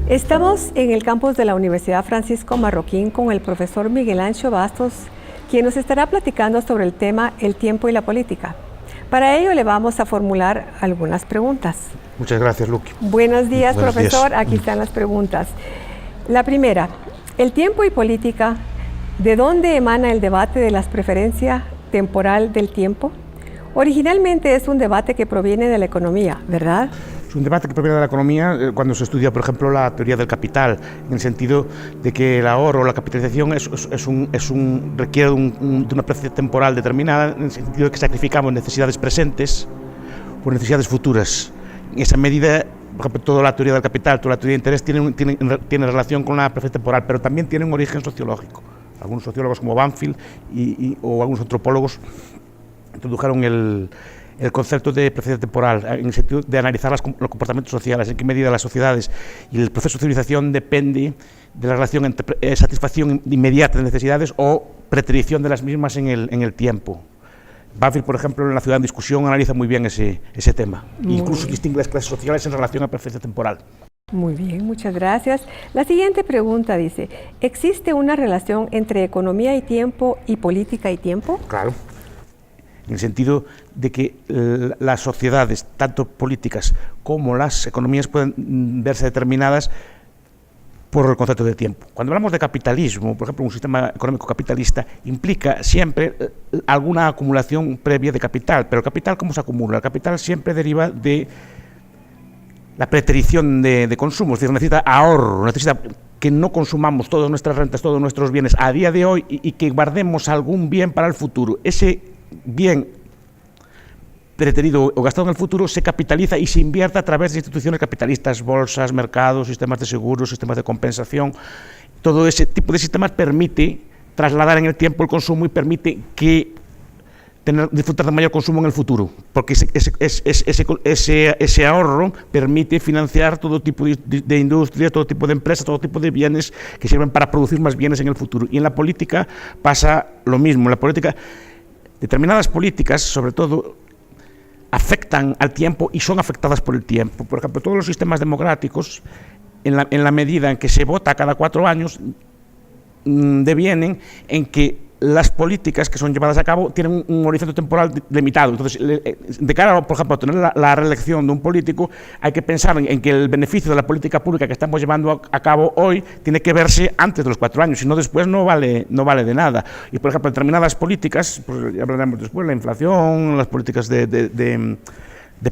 Estamos en el campus de la Universidad Francisco Marroquín con el profesor Miguel Ancho Bastos, quien nos estará platicando sobre el tema el tiempo y la política. Para ello le vamos a formular algunas preguntas. Muchas gracias, Luqui. Buenos días, Buenos profesor. días. Aquí están las preguntas. La primera, el tiempo y política, ¿de dónde emana el debate de las preferencias temporal del tiempo? Originalmente es un debate que proviene de la economía, ¿verdad? Es un debate que proviene de la economía cuando se estudia, por ejemplo, la teoría del capital, en el sentido de que el ahorro o la capitalización requiere de una preferencia temporal determinada, en el sentido de que sacrificamos necesidades presentes por necesidades futuras. En esa medida, por ejemplo, toda la teoría del capital, toda la teoría de interés tiene relación con la preferencia temporal, pero también tiene un origen sociológico. Algunos sociólogos como Banfield o algunos antropólogos introdujeron el concepto de preferencia temporal en el sentido de analizar los comportamientos sociales, en qué medida las sociedades y el proceso de civilización depende de la relación entre satisfacción inmediata de necesidades o preterición de las mismas en el tiempo. Banfield, por ejemplo, en La ciudad en discusión analiza muy bien ese tema. Incluso distingue las clases sociales en relación a preferencia temporal. Muy bien, muchas gracias. La siguiente pregunta dice, ¿existe una relación entre economía y tiempo y política y tiempo? Claro. En el sentido de que las sociedades, tanto políticas como las economías, pueden verse determinadas por el concepto de tiempo. Cuando hablamos de capitalismo, por ejemplo, un sistema económico capitalista implica siempre alguna acumulación previa de capital, pero el capital, ¿cómo se acumula? El capital siempre deriva de la preterición de consumo, es decir, necesita ahorro, necesita que no consumamos todas nuestras rentas, todos nuestros bienes a día de hoy y que guardemos algún bien para el futuro. Ese bien preterido o gastado en el futuro se capitaliza y se invierte a través de instituciones capitalistas, bolsas, mercados, sistemas de seguros, sistemas de compensación. Todo ese tipo de sistemas permite trasladar en el tiempo el consumo y permite disfrutar de mayor consumo en el futuro, porque ese ahorro permite financiar todo tipo de industria, todo tipo de empresas, todo tipo de bienes que sirven para producir más bienes en el futuro. Y en la política pasa lo mismo. En la política, determinadas políticas, sobre todo, afectan al tiempo y son afectadas por el tiempo. Por ejemplo, todos los sistemas democráticos, en la medida en que se vota cada 4 años, devienen en que las políticas que son llevadas a cabo tienen un horizonte temporal limitado. Entonces, de cara, por ejemplo, a tener la reelección de un político, hay que pensar en que el beneficio de la política pública que estamos llevando a cabo hoy tiene que verse antes de los 4 años, si no después no vale de nada. Y, por ejemplo, determinadas políticas, pues ya hablaremos después, la inflación, las políticas de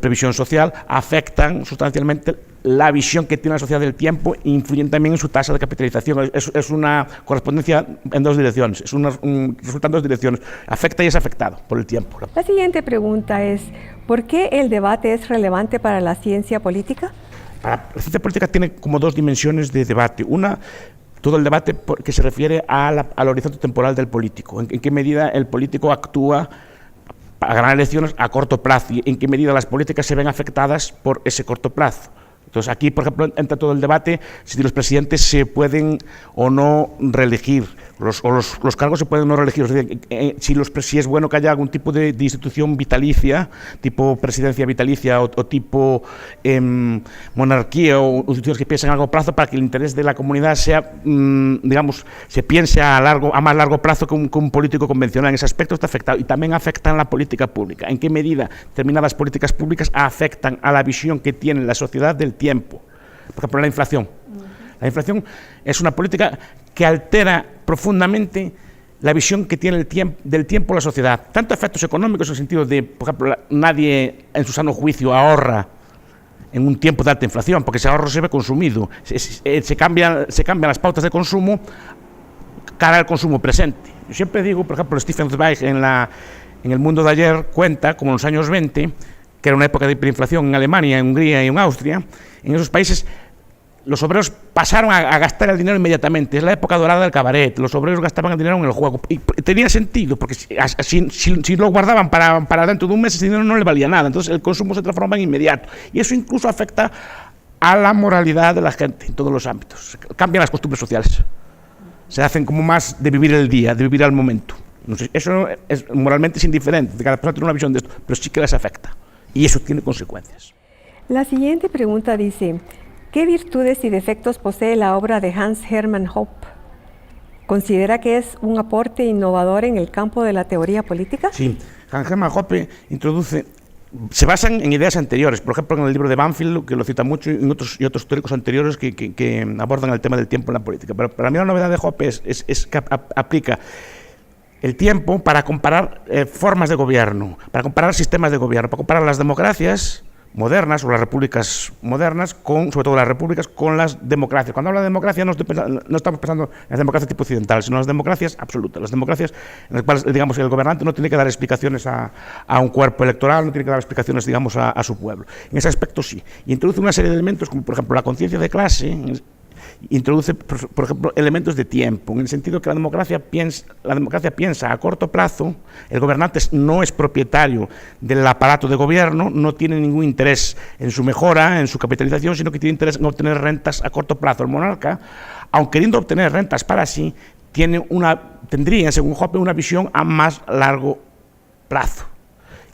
previsión social, afectan sustancialmente la visión que tiene la sociedad del tiempo e influyen también en su tasa de capitalización. Es una correspondencia en dos direcciones, resulta en dos direcciones, afecta y es afectado por el tiempo. La siguiente pregunta es, ¿por qué el debate es relevante para la ciencia política? La ciencia política tiene como 2 dimensiones de debate. Una, todo el debate que se refiere al horizonte temporal del político, en qué medida el político actúa a ganar elecciones a corto plazo y en qué medida las políticas se ven afectadas por ese corto plazo. Entonces, aquí, por ejemplo, entra todo el debate si los presidentes se pueden o no reelegir, los cargos se pueden o no reelegir, es decir, si es bueno que haya algún tipo de institución vitalicia, tipo presidencia vitalicia o tipo monarquía o instituciones que piensen a largo plazo para que el interés de la comunidad sea, digamos, se piense a más largo plazo que un político convencional. En ese aspecto está afectado y también afectan la política pública. ¿En qué medida determinadas políticas públicas afectan a la visión que tiene la sociedad del tiempo? Por ejemplo, la inflación. La inflación es una política que altera profundamente la visión que tiene del tiempo la sociedad. Tanto efectos económicos en el sentido de, por ejemplo, nadie en su sano juicio ahorra en un tiempo de alta inflación, porque ese ahorro se ve consumido. Se cambian las pautas de consumo cara al consumo presente. Yo siempre digo, por ejemplo, Stefan Zweig en El mundo de ayer cuenta, como en los años 20, que era una época de hiperinflación en Alemania, en Hungría y en Austria. En esos países los obreros pasaron a gastar el dinero inmediatamente. Es la época dorada del cabaret. Los obreros gastaban el dinero en el juego. Y tenía sentido, porque si lo guardaban para dentro de un mes, ese dinero no le valía nada. Entonces el consumo se transforma en inmediato. Y eso incluso afecta a la moralidad de la gente en todos los ámbitos. Cambian las costumbres sociales. Se hacen como más de vivir el día, de vivir al momento. No sé, eso moralmente es indiferente. Cada persona tiene una visión de esto, pero sí que les afecta. Y eso tiene consecuencias. La siguiente pregunta dice, ¿Qué virtudes y defectos posee la obra de Hans Hermann Hoppe? ¿Considera que es un aporte innovador en el campo de la teoría política? Sí, Hans Hermann Hoppe se basan en ideas anteriores, por ejemplo en el libro de Banfield, que lo cita mucho, y otros teóricos anteriores que abordan el tema del tiempo en la política. Pero para mí la novedad de Hoppe es que aplica el tiempo para comparar formas de gobierno, para comparar sistemas de gobierno, para comparar las democracias modernas o las repúblicas modernas, sobre todo las repúblicas, con las democracias. Cuando habla de democracia no estamos pensando en las democracias tipo occidental, sino en las democracias absolutas, las democracias en las cuales, digamos, el gobernante no tiene que dar explicaciones a un cuerpo electoral, no tiene que dar explicaciones, digamos, a su pueblo. En ese aspecto sí. Y introduce una serie de elementos como, por ejemplo, la conciencia de clase. Introduce, por ejemplo, elementos de tiempo, en el sentido que la democracia piensa a corto plazo. El gobernante no es propietario del aparato de gobierno, no tiene ningún interés en su mejora, en su capitalización, sino que tiene interés en obtener rentas a corto plazo. El monarca, aun queriendo obtener rentas para sí, tendría, según Hoppe, una visión a más largo plazo.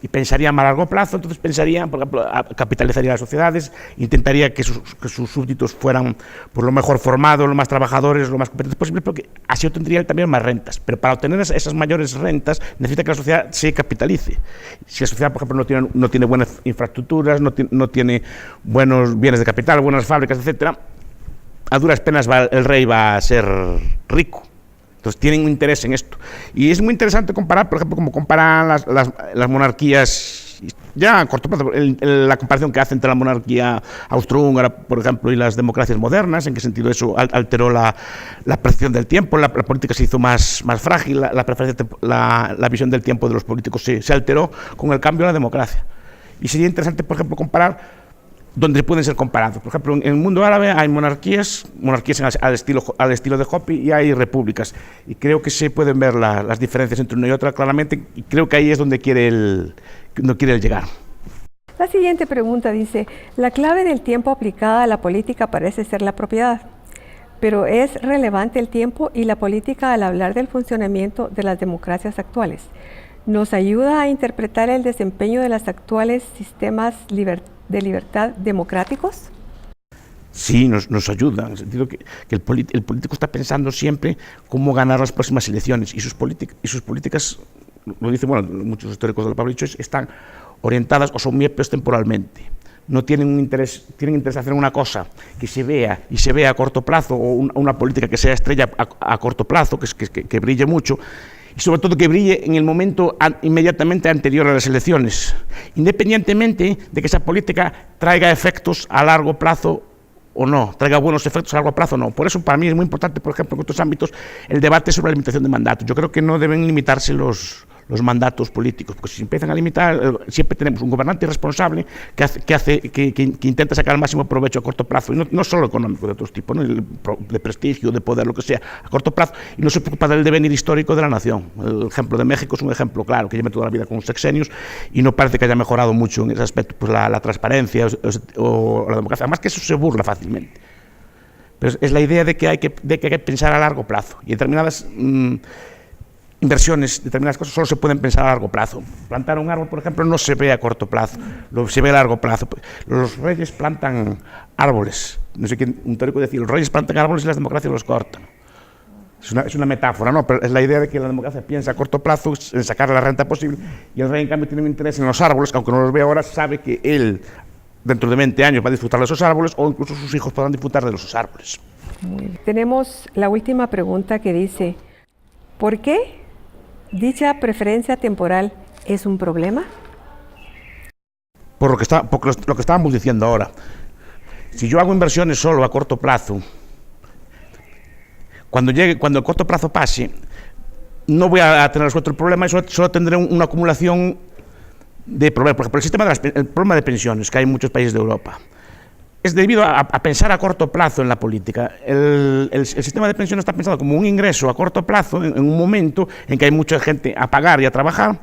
Y pensaría a más largo plazo, entonces pensaría, por ejemplo, capitalizaría las sociedades, intentaría que sus súbditos fueran por lo mejor formados, lo más trabajadores, lo más competentes posible, porque así obtendría también más rentas. Pero para obtener esas mayores rentas necesita que la sociedad se capitalice. Si la sociedad, por ejemplo, no tiene buenas infraestructuras, no tiene buenos bienes de capital, buenas fábricas, etcétera, a duras penas el rey va a ser rico. Entonces tienen un interés en esto. Y es muy interesante comparar, por ejemplo, como comparan las monarquías, ya a corto plazo, la comparación que hace entre la monarquía austrohúngara, por ejemplo, y las democracias modernas, en qué sentido eso alteró la percepción del tiempo, la política se hizo más frágil, la visión del tiempo de los políticos se alteró con el cambio de la democracia. Y sería interesante, por ejemplo, comparar donde pueden ser comparados. Por ejemplo, en el mundo árabe hay monarquías al estilo de Hoppe, y hay repúblicas. Y creo que se pueden ver las diferencias entre una y otra claramente, y creo que ahí es donde quiere llegar. La siguiente pregunta dice: la clave del tiempo aplicada a la política parece ser la propiedad, pero ¿es relevante el tiempo y la política al hablar del funcionamiento de las democracias actuales? ¿Nos ayuda a interpretar el desempeño de los actuales sistemas de libertad democráticos? Sí, nos ayuda, en el sentido que el político está pensando siempre cómo ganar las próximas elecciones, y sus políticas, lo dicen muchos históricos del Pablo, están orientadas o son miopes temporalmente. No tienen interés en hacer una cosa que se vea a corto plazo, o una política que sea estrella a corto plazo, que brille mucho, y sobre todo que brille en el momento inmediatamente anterior a las elecciones, independientemente de que esa política traiga efectos a largo plazo o no, traiga buenos efectos a largo plazo o no. Por eso para mí es muy importante, por ejemplo, en otros ámbitos, el debate sobre la limitación de mandatos. Yo creo que no deben limitarse los mandatos políticos, porque si se empiezan a limitar, siempre tenemos un gobernante irresponsable que intenta sacar el máximo provecho a corto plazo, y no solo económico, de otros tipos, ¿no? De prestigio, de poder, lo que sea, a corto plazo, y no se preocupa del devenir histórico de la nación. El ejemplo de México es un ejemplo claro, que lleva toda la vida con sexenios y no parece que haya mejorado mucho en ese aspecto, pues la transparencia o la democracia. Además que eso se burla fácilmente. Pero es la idea de que hay que pensar a largo plazo, y determinadas inversiones, determinadas cosas solo se pueden pensar a largo plazo. Plantar un árbol, por ejemplo, no se ve a corto plazo, se ve a largo plazo. Los reyes plantan árboles. No sé quién, un teórico decía, los reyes plantan árboles y las democracias los cortan. Es una metáfora, ¿no? Pero es la idea de que la democracia piensa a corto plazo en sacar la renta posible, y el rey, en cambio, tiene un interés en los árboles, que aunque no los ve ahora, sabe que él, dentro de 20 años, va a disfrutar de esos árboles, o incluso sus hijos podrán disfrutar de esos árboles. Tenemos la última pregunta que dice: ¿por qué dicha preferencia temporal es un problema? Por lo que estábamos diciendo ahora. Si yo hago inversiones solo a corto plazo, cuando el corto plazo pase, no voy a tener resuelto el problema, y solo tendré una acumulación de problemas. Por ejemplo, el problema de pensiones que hay en muchos países de Europa es debido a pensar a corto plazo en la política. El sistema de pensiones está pensado como un ingreso a corto plazo, en un momento en que hay mucha gente a pagar y a trabajar,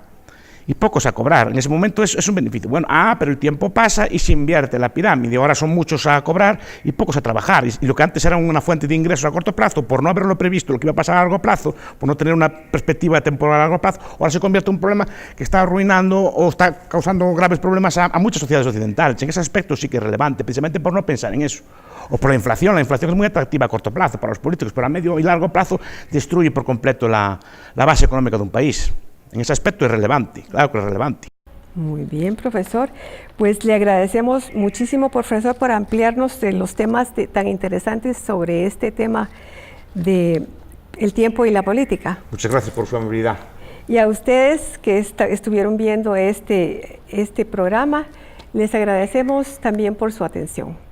y pocos a cobrar. En ese momento es un beneficio. Bueno, pero el tiempo pasa y se invierte la pirámide. Ahora son muchos a cobrar y pocos a trabajar. Y lo que antes era una fuente de ingresos a corto plazo, por no haberlo previsto lo que iba a pasar a largo plazo, por no tener una perspectiva temporal a largo plazo, ahora se convierte en un problema que está arruinando o está causando graves problemas a muchas sociedades occidentales. En ese aspecto sí que es relevante, precisamente por no pensar en eso. O por la inflación. La inflación es muy atractiva a corto plazo para los políticos, pero a medio y largo plazo destruye por completo la base económica de un país. En ese aspecto es relevante, claro que es relevante. Muy bien, profesor. Pues le agradecemos muchísimo, profesor, por ampliarnos de los temas tan interesantes sobre este tema de el tiempo y la política. Muchas gracias por su amabilidad. Y a ustedes que estuvieron viendo este programa, les agradecemos también por su atención.